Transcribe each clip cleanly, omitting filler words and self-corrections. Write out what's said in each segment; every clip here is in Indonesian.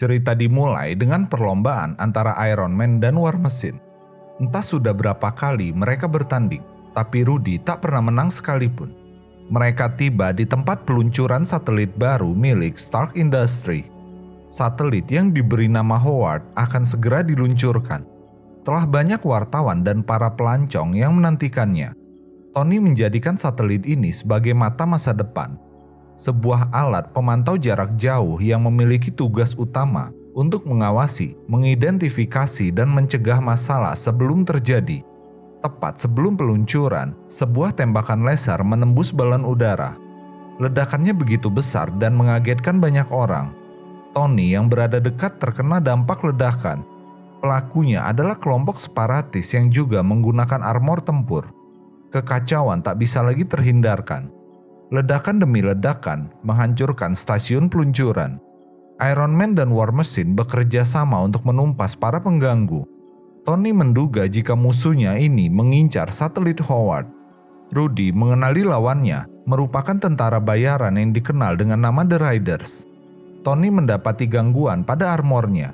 Cerita dimulai dengan perlombaan antara Iron Man dan War Machine. Entah sudah berapa kali mereka bertanding, tapi Rudy tak pernah menang sekalipun. Mereka tiba di tempat peluncuran satelit baru milik Stark Industries. Satelit yang diberi nama Howard akan segera diluncurkan. Telah banyak wartawan dan para pelancong yang menantikannya. Tony menjadikan satelit ini sebagai mata masa depan. Sebuah alat pemantau jarak jauh yang memiliki tugas utama untuk mengawasi, mengidentifikasi, dan mencegah masalah sebelum terjadi. Tepat sebelum peluncuran, sebuah tembakan laser menembus balon udara. Ledakannya begitu besar dan mengagetkan banyak orang. Tony yang berada dekat terkena dampak ledakan. Pelakunya adalah kelompok separatis yang juga menggunakan armor tempur. Kekacauan tak bisa lagi terhindarkan. Ledakan demi ledakan menghancurkan stasiun peluncuran. Iron Man dan War Machine bekerja sama untuk menumpas para pengganggu. Tony menduga jika musuhnya ini mengincar satelit Howard. Rudy mengenali lawannya merupakan tentara bayaran yang dikenal dengan nama The Riders. Tony mendapati gangguan pada armornya.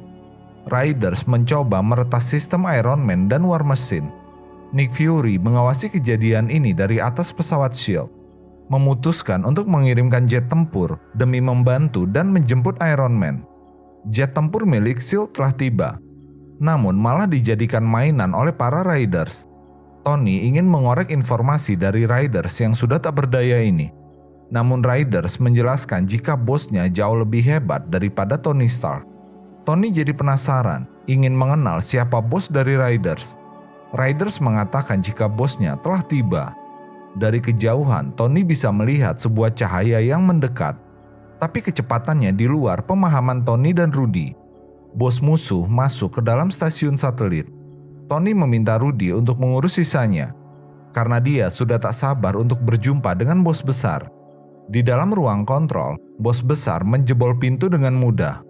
Riders mencoba meretas sistem Iron Man dan War Machine. Nick Fury mengawasi kejadian ini dari atas pesawat SHIELD. Memutuskan untuk mengirimkan jet tempur demi membantu dan menjemput Iron Man. Jet tempur milik SHIELD telah tiba, namun malah dijadikan mainan oleh para Riders. Tony ingin mengorek informasi dari Riders yang sudah tak berdaya ini. Namun Riders menjelaskan jika bosnya jauh lebih hebat daripada Tony Stark. Tony jadi penasaran, ingin mengenal siapa bos dari Riders. Riders mengatakan jika bosnya telah tiba. Dari kejauhan, Tony bisa melihat sebuah cahaya yang mendekat, tapi kecepatannya di luar pemahaman Tony dan Rudy. Bos musuh masuk ke dalam stasiun satelit. Tony meminta Rudy untuk mengurus sisanya, karena dia sudah tak sabar untuk berjumpa dengan bos besar. Di dalam ruang kontrol, bos besar menjebol pintu dengan mudah.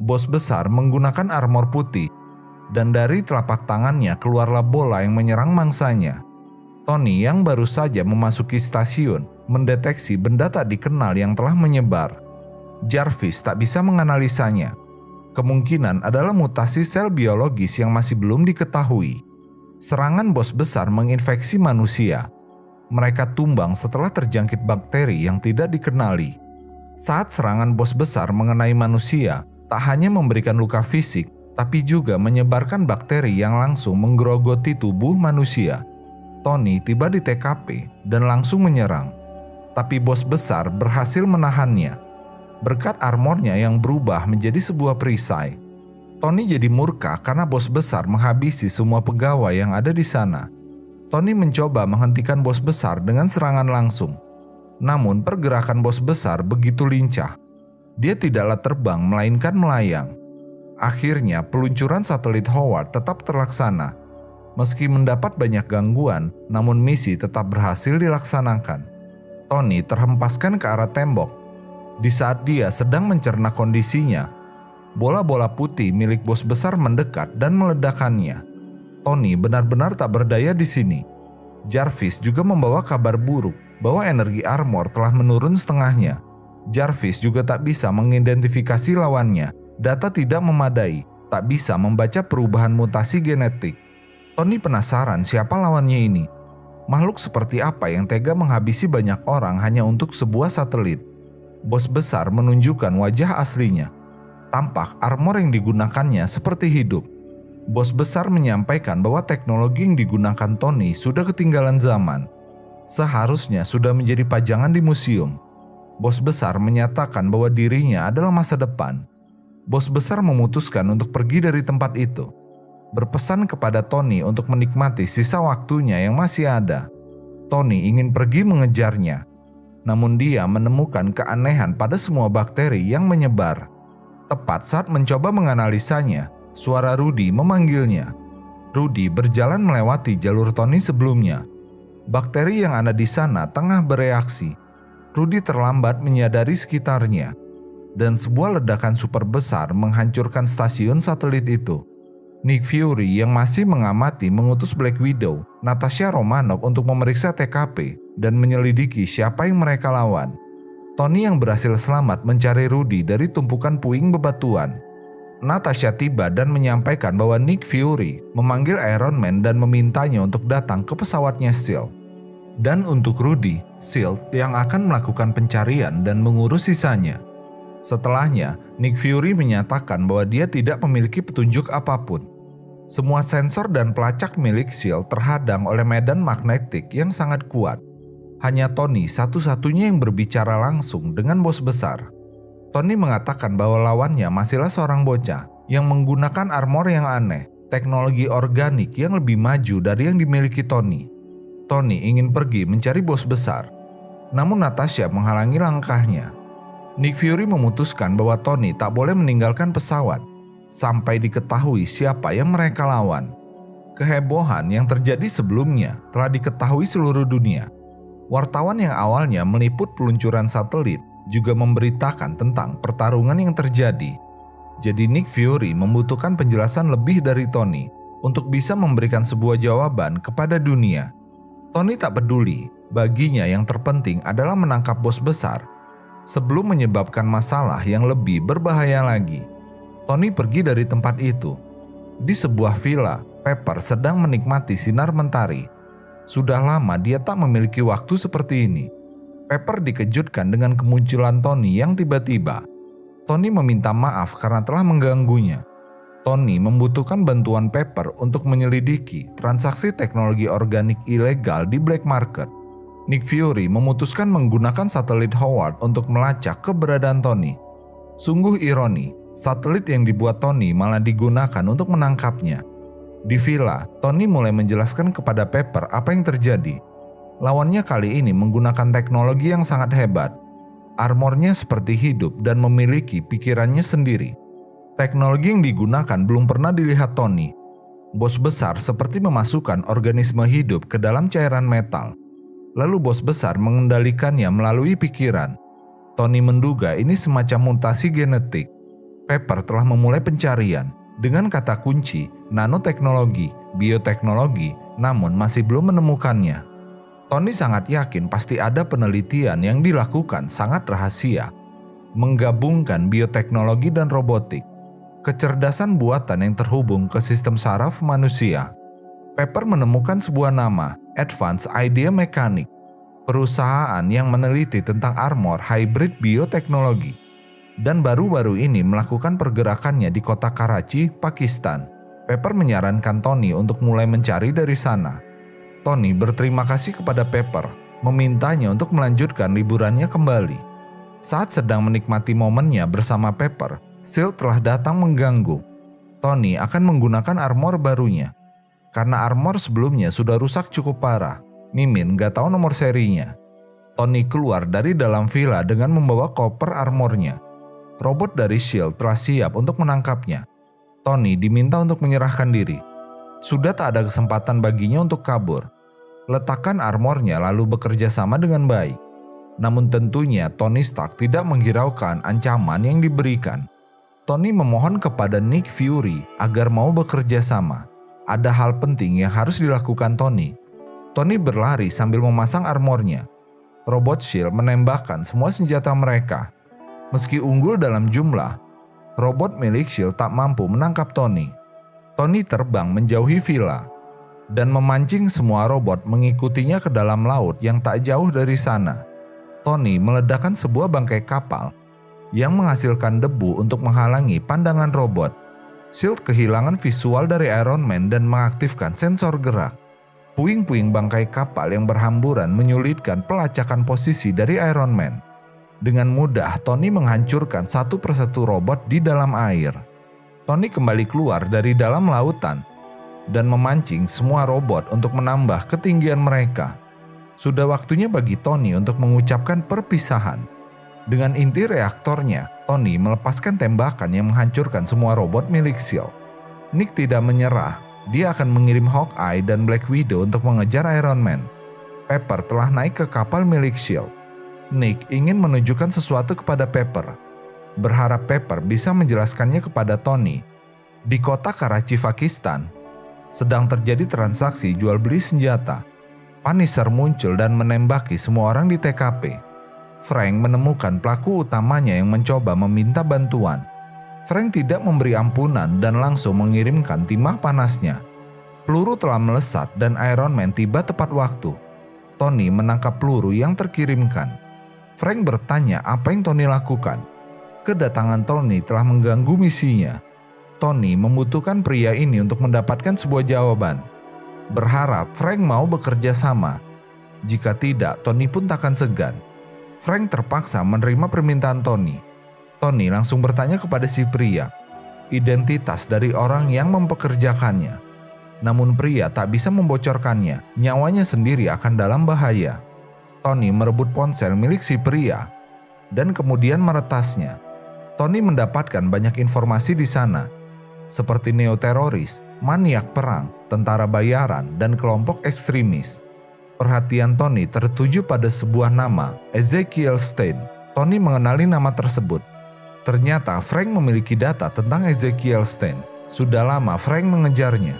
Bos besar menggunakan armor putih, dan dari telapak tangannya keluarlah bola yang menyerang mangsanya. Tony yang baru saja memasuki stasiun mendeteksi benda tak dikenal yang telah menyebar. Jarvis tak bisa menganalisanya. Kemungkinan adalah mutasi sel biologis yang masih belum diketahui. Serangan bos besar menginfeksi manusia. Mereka tumbang setelah terjangkit bakteri yang tidak dikenali. Saat serangan bos besar mengenai manusia, tak hanya memberikan luka fisik, tapi juga menyebarkan bakteri yang langsung menggerogoti tubuh manusia. Tony tiba di TKP dan langsung menyerang. Tapi bos besar berhasil menahannya. Berkat armornya yang berubah menjadi sebuah perisai. Tony jadi murka karena bos besar menghabisi semua pegawai yang ada di sana. Tony mencoba menghentikan bos besar dengan serangan langsung. Namun pergerakan bos besar begitu lincah. Dia tidaklah terbang melainkan melayang. Akhirnya peluncuran satelit Howard tetap terlaksana. Meski mendapat banyak gangguan, namun misi tetap berhasil dilaksanakan. Tony terhempaskan ke arah tembok. Di saat dia sedang mencerna kondisinya, bola-bola putih milik bos besar mendekat dan meledakkannya. Tony benar-benar tak berdaya di sini. Jarvis juga membawa kabar buruk bahwa energi armor telah menurun setengahnya. Jarvis juga tak bisa mengidentifikasi lawannya. Data tidak memadai, tak bisa membaca perubahan mutasi genetik. Tony penasaran siapa lawannya ini. Makhluk seperti apa yang tega menghabisi banyak orang hanya untuk sebuah satelit? Bos besar menunjukkan wajah aslinya. Tampak armor yang digunakannya seperti hidup. Bos besar menyampaikan bahwa teknologi yang digunakan Tony sudah ketinggalan zaman. Seharusnya sudah menjadi pajangan di museum. Bos besar menyatakan bahwa dirinya adalah masa depan. Bos besar memutuskan untuk pergi dari tempat itu. Berpesan kepada Tony untuk menikmati sisa waktunya yang masih ada. Tony ingin pergi mengejarnya, namun dia menemukan keanehan pada semua bakteri yang menyebar. Tepat saat mencoba menganalisanya, suara Rudy memanggilnya. Rudy berjalan melewati jalur Tony sebelumnya. Bakteri yang ada di sana tengah bereaksi. Rudy terlambat menyadari sekitarnya, dan sebuah ledakan super besar menghancurkan stasiun satelit itu. Nick Fury yang masih mengamati mengutus Black Widow, Natasha Romanoff untuk memeriksa TKP dan menyelidiki siapa yang mereka lawan. Tony yang berhasil selamat mencari Rudy dari tumpukan puing bebatuan. Natasha tiba dan menyampaikan bahwa Nick Fury memanggil Iron Man dan memintanya untuk datang ke pesawatnya SHIELD. Dan untuk Rudy, SHIELD yang akan melakukan pencarian dan mengurus sisanya. Setelahnya, Nick Fury menyatakan bahwa dia tidak memiliki petunjuk apapun. Semua sensor dan pelacak milik SHIELD terhadang oleh medan magnetik yang sangat kuat. Hanya Tony satu-satunya yang berbicara langsung dengan bos besar. Tony mengatakan bahwa lawannya masihlah seorang bocah yang menggunakan armor yang aneh, teknologi organik yang lebih maju dari yang dimiliki Tony. Tony ingin pergi mencari bos besar, namun Natasha menghalangi langkahnya. Nick Fury memutuskan bahwa Tony tak boleh meninggalkan pesawat sampai diketahui siapa yang mereka lawan. Kehebohan yang terjadi sebelumnya telah diketahui seluruh dunia. Wartawan yang awalnya meliput peluncuran satelit juga memberitakan tentang pertarungan yang terjadi. Jadi Nick Fury membutuhkan penjelasan lebih dari Tony untuk bisa memberikan sebuah jawaban kepada dunia. Tony tak peduli, baginya yang terpenting adalah menangkap bos besar sebelum menyebabkan masalah yang lebih berbahaya lagi. Tony pergi dari tempat itu. Di sebuah villa, Pepper sedang menikmati sinar mentari. Sudah lama dia tak memiliki waktu seperti ini. Pepper dikejutkan dengan kemunculan Tony yang tiba-tiba. Tony meminta maaf karena telah mengganggunya. Tony membutuhkan bantuan Pepper untuk menyelidiki transaksi teknologi organik ilegal di black market. Nick Fury memutuskan menggunakan satelit Howard untuk melacak keberadaan Tony. Sungguh ironi, satelit yang dibuat Tony malah digunakan untuk menangkapnya. Di villa, Tony mulai menjelaskan kepada Pepper apa yang terjadi. Lawannya kali ini menggunakan teknologi yang sangat hebat. Armornya seperti hidup dan memiliki pikirannya sendiri. Teknologi yang digunakan belum pernah dilihat Tony. Bos besar seperti memasukkan organisme hidup ke dalam cairan metal. Lalu bos besar mengendalikannya melalui pikiran. Tony menduga ini semacam mutasi genetik. Pepper telah memulai pencarian dengan kata kunci nanoteknologi, bioteknologi, namun masih belum menemukannya. Tony sangat yakin pasti ada penelitian yang dilakukan sangat rahasia, menggabungkan bioteknologi dan robotik, kecerdasan buatan yang terhubung ke sistem saraf manusia. Pepper menemukan sebuah nama, Advanced Idea Mechanics, perusahaan yang meneliti tentang armor hybrid bioteknologi, dan baru-baru ini melakukan pergerakannya di kota Karachi, Pakistan. Pepper menyarankan Tony untuk mulai mencari dari sana. Tony berterima kasih kepada Pepper, memintanya untuk melanjutkan liburannya kembali. Saat sedang menikmati momennya bersama Pepper, SHIELD telah datang mengganggu. Tony akan menggunakan armor barunya. Karena armor sebelumnya sudah rusak cukup parah, Mimin gak tahu nomor serinya. Tony keluar dari dalam villa dengan membawa koper armornya. Robot dari SHIELD telah siap untuk menangkapnya. Tony diminta untuk menyerahkan diri. Sudah tak ada kesempatan baginya untuk kabur. Letakkan armornya lalu bekerja sama dengan baik. Namun tentunya Tony Stark tidak menghiraukan ancaman yang diberikan. Tony memohon kepada Nick Fury agar mau bekerja sama. Ada hal penting yang harus dilakukan Tony. Tony berlari sambil memasang armornya. Robot SHIELD menembakkan semua senjata mereka. Meski unggul dalam jumlah, robot milik SHIELD tak mampu menangkap Tony. Tony terbang menjauhi villa dan memancing semua robot mengikutinya ke dalam laut yang tak jauh dari sana. Tony meledakkan sebuah bangkai kapal yang menghasilkan debu untuk menghalangi pandangan robot. SHIELD kehilangan visual dari Iron Man dan mengaktifkan sensor gerak. Puing-puing bangkai kapal yang berhamburan menyulitkan pelacakan posisi dari Iron Man. Dengan mudah Tony menghancurkan satu persatu robot di dalam air. Tony kembali keluar dari dalam lautan dan memancing semua robot untuk menambah ketinggian mereka. Sudah waktunya bagi Tony untuk mengucapkan perpisahan. Dengan inti reaktornya, Tony melepaskan tembakan yang menghancurkan semua robot milik SHIELD. Nick tidak menyerah. Dia akan mengirim Hawkeye dan Black Widow untuk mengejar Iron Man. Pepper telah naik ke kapal milik SHIELD. Nick ingin menunjukkan sesuatu kepada Pepper. Berharap Pepper bisa menjelaskannya kepada Tony. Di kota Karachi, Pakistan, sedang terjadi transaksi jual beli senjata. Punisher muncul dan menembaki semua orang di TKP. Frank menemukan pelaku utamanya yang mencoba meminta bantuan. Frank tidak memberi ampunan dan langsung mengirimkan timah panasnya. Peluru telah melesat dan Iron Man tiba tepat waktu. Tony menangkap peluru yang terkirimkan. Frank bertanya apa yang Tony lakukan. Kedatangan Tony telah mengganggu misinya. Tony membutuhkan pria ini untuk mendapatkan sebuah jawaban. Berharap Frank mau bekerja sama. Jika tidak, Tony pun takkan segan. Frank terpaksa menerima permintaan Tony. Tony langsung bertanya kepada si pria identitas dari orang yang mempekerjakannya. Namun pria tak bisa membocorkannya, nyawanya sendiri akan dalam bahaya. Tony merebut ponsel milik si pria dan kemudian meretasnya. Tony mendapatkan banyak informasi di sana, seperti neoteroris, maniak perang, tentara bayaran, dan kelompok ekstremis. Perhatian Tony tertuju pada sebuah nama, Ezekiel Stein. Tony mengenali nama tersebut. Ternyata Frank memiliki data tentang Ezekiel Stein. Sudah lama Frank mengejarnya.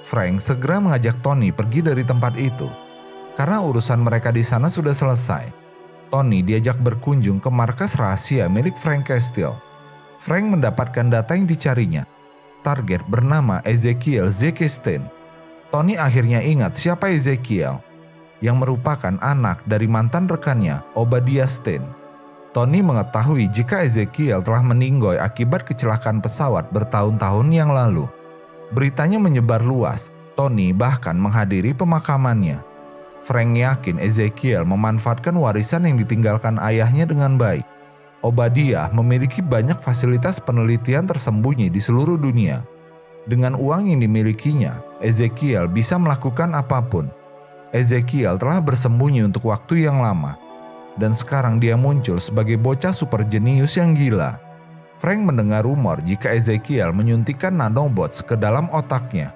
Frank segera mengajak Tony pergi dari tempat itu. Karena urusan mereka di sana sudah selesai. Tony diajak berkunjung ke markas rahasia milik Frank Castle. Frank mendapatkan data yang dicarinya. Target bernama Ezekiel Z.K. Stein. Tony akhirnya ingat siapa Ezekiel, yang merupakan anak dari mantan rekannya, Obadiah Stein. Tony mengetahui jika Ezekiel telah meninggoy akibat kecelakaan pesawat bertahun-tahun yang lalu. Beritanya menyebar luas. Tony bahkan menghadiri pemakamannya. Frank yakin Ezekiel memanfaatkan warisan yang ditinggalkan ayahnya dengan baik. Obadiah memiliki banyak fasilitas penelitian tersembunyi di seluruh dunia. Dengan uang yang dimilikinya, Ezekiel bisa melakukan apapun. Ezekiel telah bersembunyi untuk waktu yang lama. Dan sekarang dia muncul sebagai bocah super jenius yang gila. Frank mendengar rumor jika Ezekiel menyuntikkan nanobots ke dalam otaknya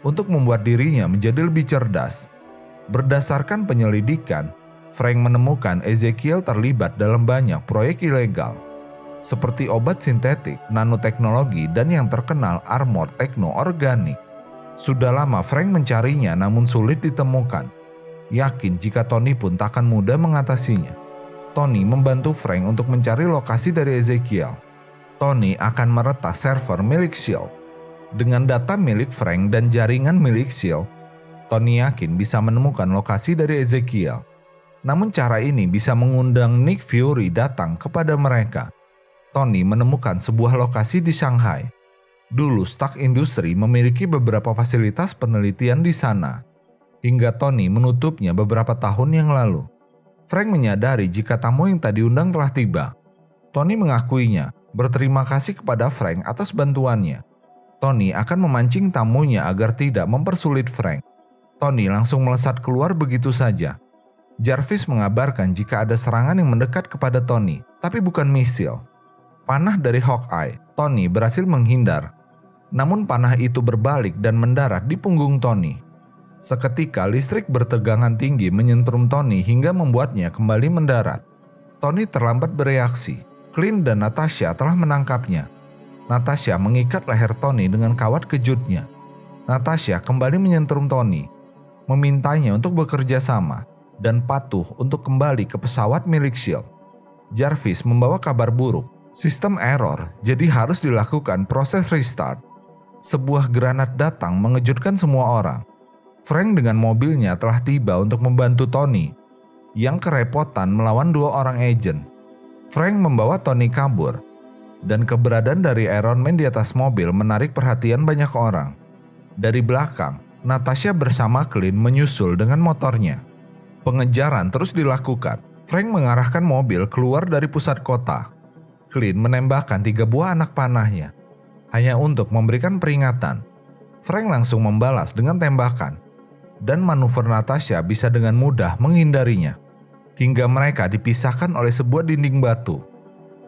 untuk membuat dirinya menjadi lebih cerdas. Berdasarkan penyelidikan, Frank menemukan Ezekiel terlibat dalam banyak proyek ilegal, seperti obat sintetik, nanoteknologi, dan yang terkenal armor tekno-organik. Sudah lama Frank mencarinya namun sulit ditemukan. Yakin jika Tony pun takkan mudah mengatasinya. Tony membantu Frank untuk mencari lokasi dari Ezekiel. Tony akan meretas server milik S.H.I.E.L.D. Dengan data milik Frank dan jaringan milik S.H.I.E.L.D., Tony yakin bisa menemukan lokasi dari Ezekiel. Namun cara ini bisa mengundang Nick Fury datang kepada mereka. Tony menemukan sebuah lokasi di Shanghai. Dulu Stark Industries memiliki beberapa fasilitas penelitian di sana, hingga Tony menutupnya beberapa tahun yang lalu. Frank menyadari jika tamu yang tak diundang telah tiba. Tony mengakuinya, berterima kasih kepada Frank atas bantuannya. Tony akan memancing tamunya agar tidak mempersulit Frank. Tony langsung melesat keluar begitu saja. Jarvis mengabarkan jika ada serangan yang mendekat kepada Tony, tapi bukan misil. Panah dari Hawkeye. Tony berhasil menghindar. Namun panah itu berbalik dan mendarat di punggung Tony. Seketika listrik bertegangan tinggi menyentrum Tony hingga membuatnya kembali mendarat. Tony terlambat bereaksi. Clint dan Natasha telah menangkapnya. Natasha mengikat leher Tony dengan kawat kejutnya. Natasha kembali menyentrum Tony, memintanya untuk bekerja sama dan patuh untuk kembali ke pesawat milik S.H.I.E.L.D. Jarvis membawa kabar buruk. Sistem error, jadi harus dilakukan proses restart. Sebuah granat datang mengejutkan semua orang. Frank dengan mobilnya telah tiba untuk membantu Tony, yang kerepotan melawan dua orang agen. Frank membawa Tony kabur, dan keberadaan dari Iron Man di atas mobil menarik perhatian banyak orang. Dari belakang, Natasha bersama Clint menyusul dengan motornya. Pengejaran terus dilakukan. Frank mengarahkan mobil keluar dari pusat kota. Clint menembakkan 3 buah anak panahnya, hanya untuk memberikan peringatan. Frank langsung membalas dengan tembakan, dan manuver Natasha bisa dengan mudah menghindarinya. Hingga mereka dipisahkan oleh sebuah dinding batu.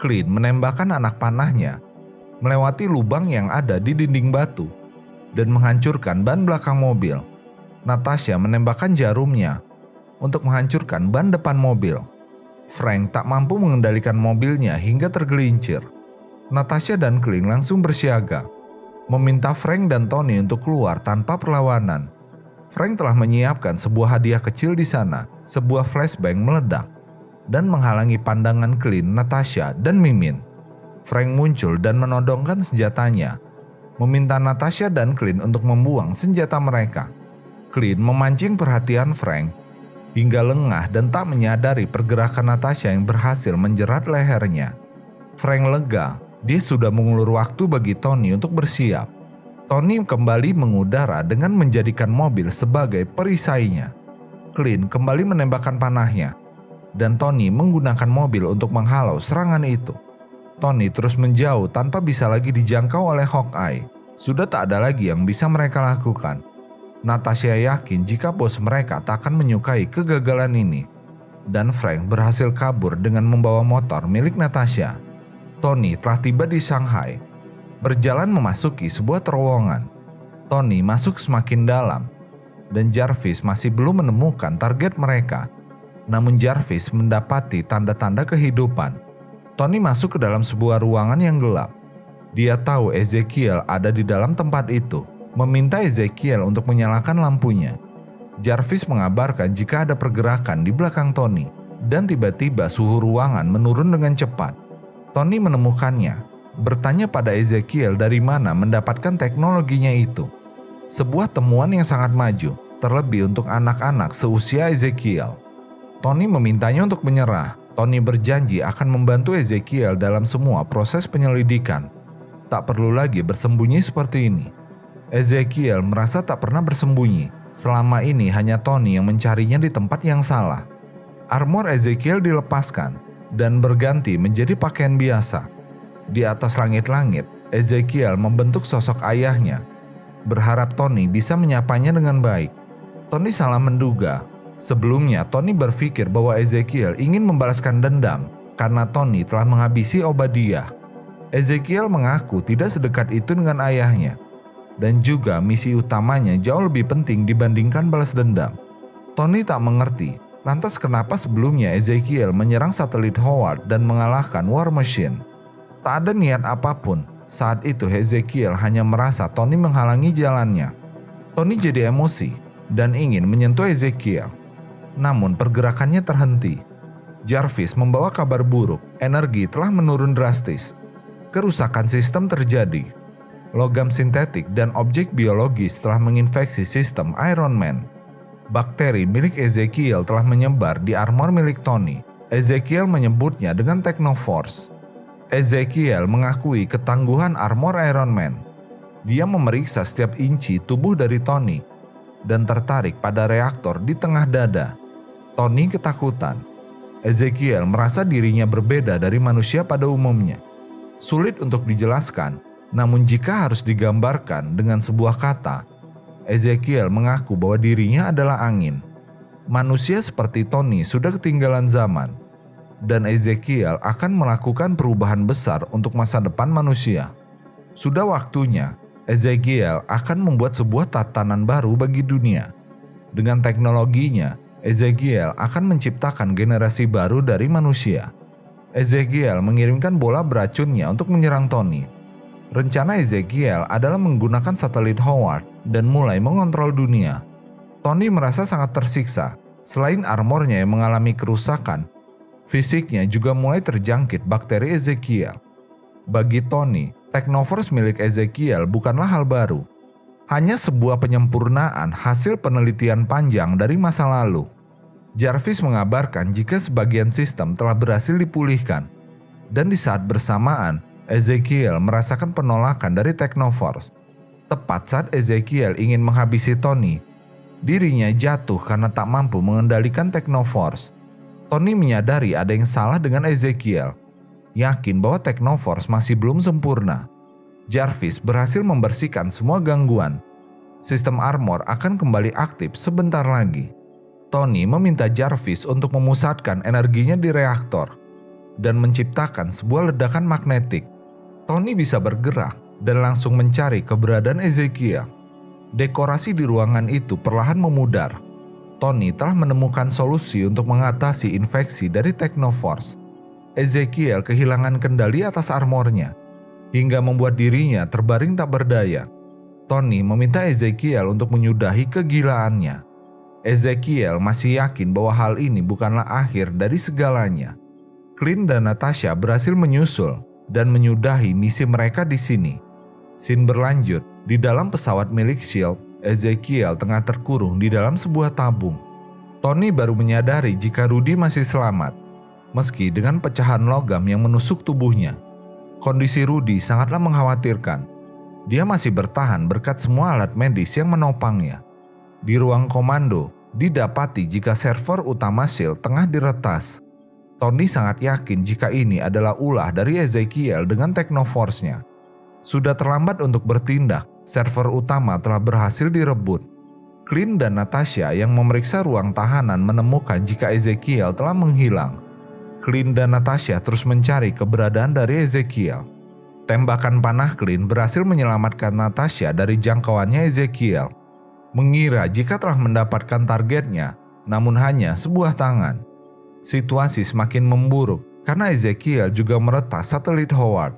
Clint menembakkan anak panahnya melewati lubang yang ada di dinding batu dan menghancurkan ban belakang mobil. Natasha menembakkan jarumnya untuk menghancurkan ban depan mobil. Frank tak mampu mengendalikan mobilnya hingga tergelincir. Natasha dan Clint langsung bersiaga, meminta Frank dan Tony untuk keluar tanpa perlawanan. Frank telah menyiapkan sebuah hadiah kecil di sana. Sebuah flashbang meledak dan menghalangi pandangan Clint, Natasha, dan Mimin. Frank muncul dan menodongkan senjatanya, meminta Natasha dan Clint untuk membuang senjata mereka. Clint memancing perhatian Frank hingga lengah dan tak menyadari pergerakan Natasha yang berhasil menjerat lehernya. Frank lega, dia sudah mengulur waktu bagi Tony untuk bersiap. Tony kembali mengudara dengan menjadikan mobil sebagai perisainya. Clint kembali menembakkan panahnya, dan Tony menggunakan mobil untuk menghalau serangan itu. Tony terus menjauh tanpa bisa lagi dijangkau oleh Hawkeye. Sudah tak ada lagi yang bisa mereka lakukan. Natasha yakin jika bos mereka tak akan menyukai kegagalan ini, dan Frank berhasil kabur dengan membawa motor milik Natasha. Tony telah tiba di Shanghai, berjalan memasuki sebuah terowongan. Tony masuk semakin dalam, dan Jarvis masih belum menemukan target mereka. Namun Jarvis mendapati tanda-tanda kehidupan. Tony masuk ke dalam sebuah ruangan yang gelap. Dia tahu Ezekiel ada di dalam tempat itu, meminta Ezekiel untuk menyalakan lampunya. Jarvis mengabarkan jika ada pergerakan di belakang Tony, dan tiba-tiba suhu ruangan menurun dengan cepat. Tony menemukannya, bertanya pada Ezekiel dari mana mendapatkan teknologinya itu. Sebuah temuan yang sangat maju, terlebih untuk anak-anak seusia Ezekiel. Tony memintanya untuk menyerah. Tony berjanji akan membantu Ezekiel dalam semua proses penyelidikan. Tak perlu lagi bersembunyi seperti ini. Ezekiel merasa tak pernah bersembunyi. Selama ini hanya Tony yang mencarinya di tempat yang salah. Armor Ezekiel dilepaskan dan berganti menjadi pakaian biasa. Di atas langit-langit, Ezekiel membentuk sosok ayahnya, berharap Tony bisa menyapanya dengan baik. Tony salah menduga. Sebelumnya, Tony berpikir bahwa Ezekiel ingin membalaskan dendam karena Tony telah menghabisi Obadiah. Ezekiel mengaku tidak sedekat itu dengan ayahnya, dan juga misi utamanya jauh lebih penting dibandingkan balas dendam. Tony tak mengerti, lantas kenapa sebelumnya Ezekiel menyerang satelit Howard dan mengalahkan War Machine. Tak ada niat apapun. Saat itu Ezekiel hanya merasa Tony menghalangi jalannya. Tony jadi emosi dan ingin menyentuh Ezekiel. Namun pergerakannya terhenti. Jarvis membawa kabar buruk, energi telah menurun drastis. Kerusakan sistem terjadi. Logam sintetik dan objek biologis telah menginfeksi sistem Iron Man. Bakteri milik Ezekiel telah menyebar di armor milik Tony. Ezekiel menyebutnya dengan Technoforce. Ezekiel mengakui ketangguhan armor Iron Man. Dia memeriksa setiap inci tubuh dari Tony dan tertarik pada reaktor di tengah dada. Tony ketakutan. Ezekiel merasa dirinya berbeda dari manusia pada umumnya. Sulit untuk dijelaskan, namun jika harus digambarkan dengan sebuah kata, Ezekiel mengaku bahwa dirinya adalah angin. Manusia seperti Tony sudah ketinggalan zaman, dan Ezekiel akan melakukan perubahan besar untuk masa depan manusia. Sudah waktunya, Ezekiel akan membuat sebuah tatanan baru bagi dunia. Dengan teknologinya, Ezekiel akan menciptakan generasi baru dari manusia. Ezekiel mengirimkan bola beracunnya untuk menyerang Tony. Rencana Ezekiel adalah menggunakan satelit Howard dan mulai mengontrol dunia. Tony merasa sangat tersiksa. Selain armornya yang mengalami kerusakan, fisiknya juga mulai terjangkit bakteri Ezekiel. Bagi Tony, Technoforce milik Ezekiel bukanlah hal baru. Hanya sebuah penyempurnaan hasil penelitian panjang dari masa lalu. Jarvis mengabarkan jika sebagian sistem telah berhasil dipulihkan. Dan di saat bersamaan, Ezekiel merasakan penolakan dari Technoforce. Tepat saat Ezekiel ingin menghabisi Tony, dirinya jatuh karena tak mampu mengendalikan Technoforce. Tony menyadari ada yang salah dengan Ezekiel, yakin bahwa Technoforce masih belum sempurna. Jarvis berhasil membersihkan semua gangguan. Sistem armor akan kembali aktif sebentar lagi. Tony meminta Jarvis untuk memusatkan energinya di reaktor dan menciptakan sebuah ledakan magnetik. Tony bisa bergerak dan langsung mencari keberadaan Ezekiel. Dekorasi di ruangan itu perlahan memudar. Tony telah menemukan solusi untuk mengatasi infeksi dari Technoforce. Ezekiel kehilangan kendali atas armornya, hingga membuat dirinya terbaring tak berdaya. Tony meminta Ezekiel untuk menyudahi kegilaannya. Ezekiel masih yakin bahwa hal ini bukanlah akhir dari segalanya. Clint dan Natasha berhasil menyusul, dan menyudahi misi mereka di sini. Scene berlanjut, di dalam pesawat milik S.H.I.E.L.D., Ezekiel tengah terkurung di dalam sebuah tabung. Tony baru menyadari jika Rudy masih selamat, meski dengan pecahan logam yang menusuk tubuhnya. Kondisi Rudy sangatlah mengkhawatirkan. Dia masih bertahan berkat semua alat medis yang menopangnya. Di ruang komando, didapati jika server utama S.H.I.E.L.D. tengah diretas. Tony sangat yakin jika ini adalah ulah dari Ezekiel dengan Technoforce-nya. Sudah terlambat untuk bertindak, server utama telah berhasil direbut. Clint dan Natasha yang memeriksa ruang tahanan menemukan jika Ezekiel telah menghilang. Clint dan Natasha terus mencari keberadaan dari Ezekiel. Tembakan panah Clint berhasil menyelamatkan Natasha dari jangkauannya Ezekiel. Mengira jika telah mendapatkan targetnya, namun hanya sebuah tangan. Situasi semakin memburuk karena Ezekiel juga meretas satelit Howard.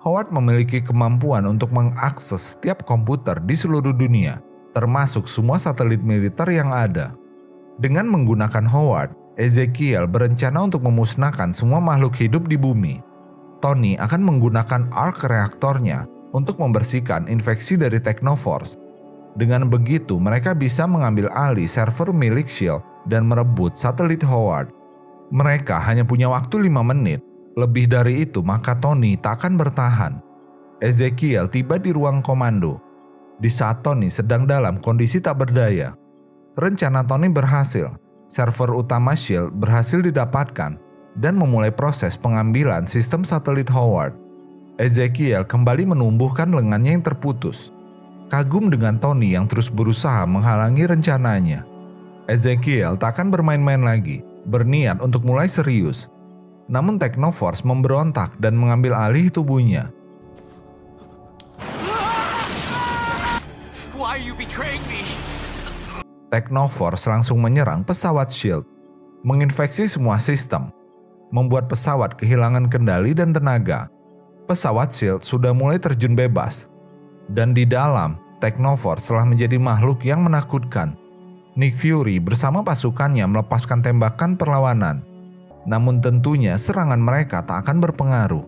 Howard memiliki kemampuan untuk mengakses setiap komputer di seluruh dunia, termasuk semua satelit militer yang ada. Dengan menggunakan Howard, Ezekiel berencana untuk memusnahkan semua makhluk hidup di bumi. Tony akan menggunakan arc reaktornya untuk membersihkan infeksi dari Technoforce. Dengan begitu, mereka bisa mengambil alih server milik S.H.I.E.L.D. dan merebut satelit Howard. Mereka hanya punya waktu 5 menit. Lebih dari itu, maka Tony tak akan bertahan. Ezekiel tiba di ruang komando. Di saat Tony sedang dalam kondisi tak berdaya. Rencana Tony berhasil. Server utama S.H.I.E.L.D. berhasil didapatkan dan memulai proses pengambilan sistem satelit Howard. Ezekiel kembali menumbuhkan lengannya yang terputus. Kagum dengan Tony yang terus berusaha menghalangi rencananya. Ezekiel tak akan bermain-main lagi, berniat untuk mulai serius. Namun Technoforce memberontak dan mengambil alih tubuhnya. Why are you betraying me? Technoforce langsung menyerang pesawat S.H.I.E.L.D., menginfeksi semua sistem, membuat pesawat kehilangan kendali dan tenaga. Pesawat S.H.I.E.L.D. sudah mulai terjun bebas. Dan di dalam, Technoforce telah menjadi makhluk yang menakutkan. Nick Fury bersama pasukannya melepaskan tembakan perlawanan. Namun tentunya serangan mereka tak akan berpengaruh.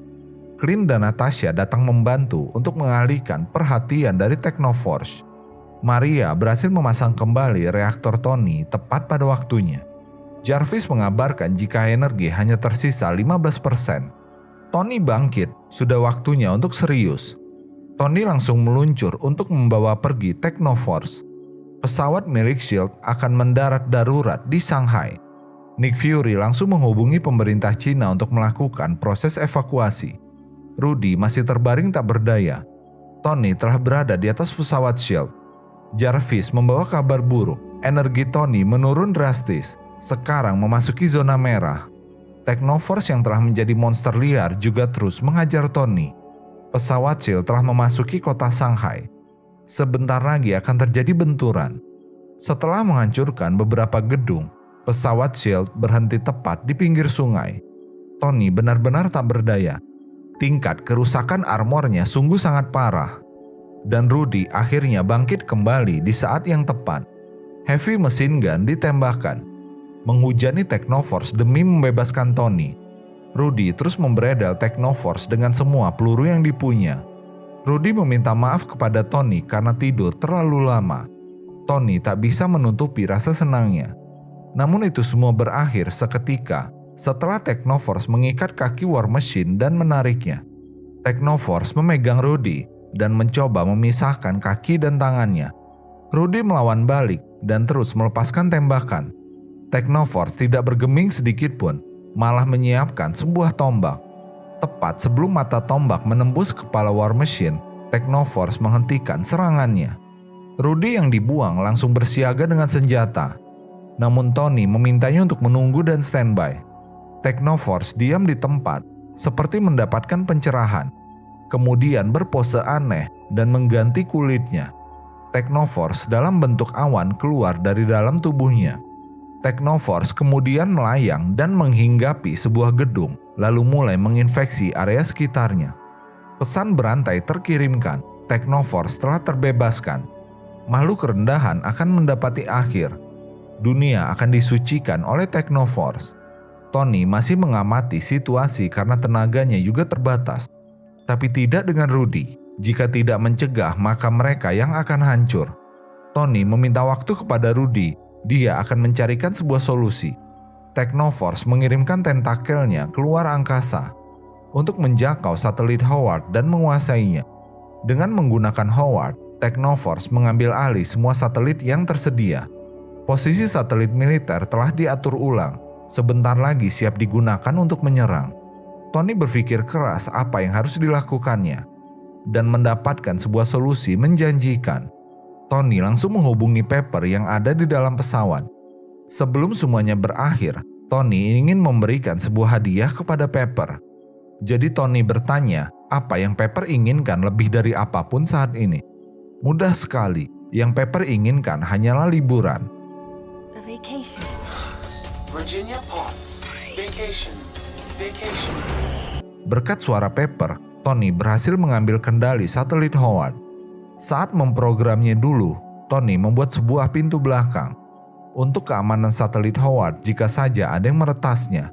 Clint dan Natasha datang membantu untuk mengalihkan perhatian dari Technoforce. Maria berhasil memasang kembali reaktor Tony tepat pada waktunya. Jarvis mengabarkan jika energi hanya tersisa 15%. Tony bangkit, sudah waktunya untuk serius. Tony langsung meluncur untuk membawa pergi Technoforce. Pesawat milik S.H.I.E.L.D. akan mendarat darurat di Shanghai. Nick Fury langsung menghubungi pemerintah Cina untuk melakukan proses evakuasi. Rudy masih terbaring tak berdaya. Tony telah berada di atas pesawat S.H.I.E.L.D. Jarvis membawa kabar buruk. Energi Tony menurun drastis, sekarang memasuki zona merah. Technoforce yang telah menjadi monster liar juga terus menghajar Tony. Pesawat S.H.I.E.L.D. telah memasuki kota Shanghai. Sebentar lagi akan terjadi benturan. Setelah menghancurkan beberapa gedung, pesawat S.H.I.E.L.D. berhenti tepat di pinggir sungai. Tony benar-benar tak berdaya. Tingkat kerusakan armornya sungguh sangat parah. Dan Rudy akhirnya bangkit kembali di saat yang tepat. Heavy machine gun ditembakkan, menghujani Technoforce demi membebaskan Tony. Rudy terus memberedel Technoforce dengan semua peluru yang dipunya. Rudy meminta maaf kepada Tony karena tidur terlalu lama. Tony tak bisa menutupi rasa senangnya. Namun itu semua berakhir seketika setelah Technoforce mengikat kaki War Machine dan menariknya. Technoforce memegang Rudy dan mencoba memisahkan kaki dan tangannya. Rudy melawan balik dan terus melepaskan tembakan. Technoforce tidak bergeming sedikit pun, malah menyiapkan sebuah tombak. Tepat sebelum mata tombak menembus kepala War Machine, Technoforce menghentikan serangannya. Rudy yang dibuang langsung bersiaga dengan senjata. Namun Tony memintanya untuk menunggu dan standby. Technoforce diam di tempat, seperti mendapatkan pencerahan. Kemudian berpose aneh dan mengganti kulitnya. Technoforce dalam bentuk awan keluar dari dalam tubuhnya. Technoforce kemudian melayang dan menghinggapi sebuah gedung, lalu mulai menginfeksi area sekitarnya. Pesan berantai terkirimkan, Technoforce telah terbebaskan. Makhluk rendahan akan mendapati akhir. Dunia akan disucikan oleh Technoforce. Tony masih mengamati situasi karena tenaganya juga terbatas. tapi tidak dengan Rudy. Jika tidak mencegah, maka mereka yang akan hancur. Tony meminta waktu kepada Rudy. Dia akan mencarikan sebuah solusi. Technoforce mengirimkan tentakelnya keluar angkasa untuk menjangkau satelit Howard dan menguasainya. Dengan menggunakan Howard, Technoforce mengambil alih semua satelit yang tersedia. Posisi satelit militer telah diatur ulang, sebentar lagi siap digunakan untuk menyerang. Tony berpikir keras apa yang harus dilakukannya, dan mendapatkan sebuah solusi menjanjikan. Tony langsung menghubungi Pepper yang ada di dalam pesawat. Sebelum semuanya berakhir, Tony ingin memberikan sebuah hadiah kepada Pepper. Jadi Tony bertanya, apa yang Pepper inginkan lebih dari apapun saat ini? Mudah sekali, yang Pepper inginkan hanyalah liburan. A vacation. Virginia Potts. Vacation. Vacation. Berkat suara Pepper, Tony berhasil mengambil kendali satelit Howard. Saat memprogramnya dulu, Tony membuat sebuah pintu belakang untuk keamanan satelit Howard jika saja ada yang meretasnya.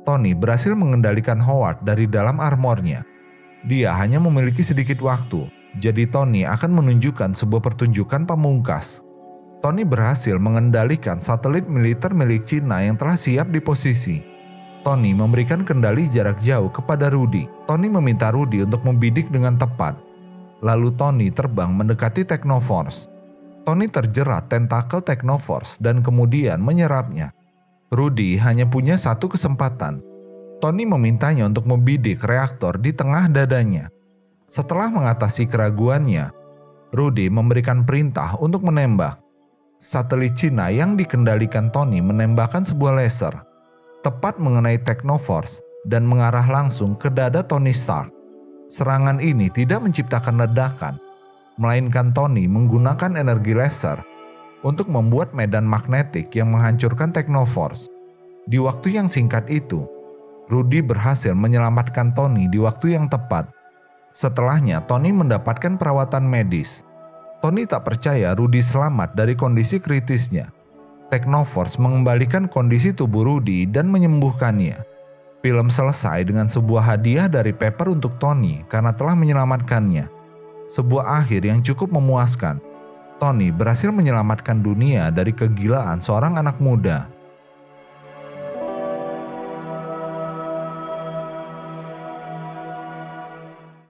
Tony berhasil mengendalikan Howard dari dalam armornya. Dia hanya memiliki sedikit waktu, jadi Tony akan menunjukkan sebuah pertunjukan pamungkas. Tony berhasil mengendalikan satelit militer milik Cina yang telah siap di posisi. Tony memberikan kendali jarak jauh kepada Rudy. Tony meminta Rudy untuk membidik dengan tepat. Lalu Tony terbang mendekati Technoforce. Tony terjerat tentakel Technoforce dan kemudian menyerapnya. Rudy hanya punya satu kesempatan. Tony memintanya untuk membidik reaktor di tengah dadanya. Setelah mengatasi keraguannya, Rudy memberikan perintah untuk menembak. Satelit Cina yang dikendalikan Tony menembakkan sebuah laser, tepat mengenai Technoforce dan mengarah langsung ke dada Tony Stark. Serangan ini tidak menciptakan ledakan, melainkan Tony menggunakan energi laser untuk membuat medan magnetik yang menghancurkan Technoforce. Di waktu yang singkat itu, Rudy berhasil menyelamatkan Tony di waktu yang tepat. Setelahnya, Tony mendapatkan perawatan medis. Tony tak percaya Rudy selamat dari kondisi kritisnya. Technoforce mengembalikan kondisi tubuh Rudy dan menyembuhkannya. Film selesai dengan sebuah hadiah dari Pepper untuk Tony karena telah menyelamatkannya. Sebuah akhir yang cukup memuaskan. Tony berhasil menyelamatkan dunia dari kegilaan seorang anak muda.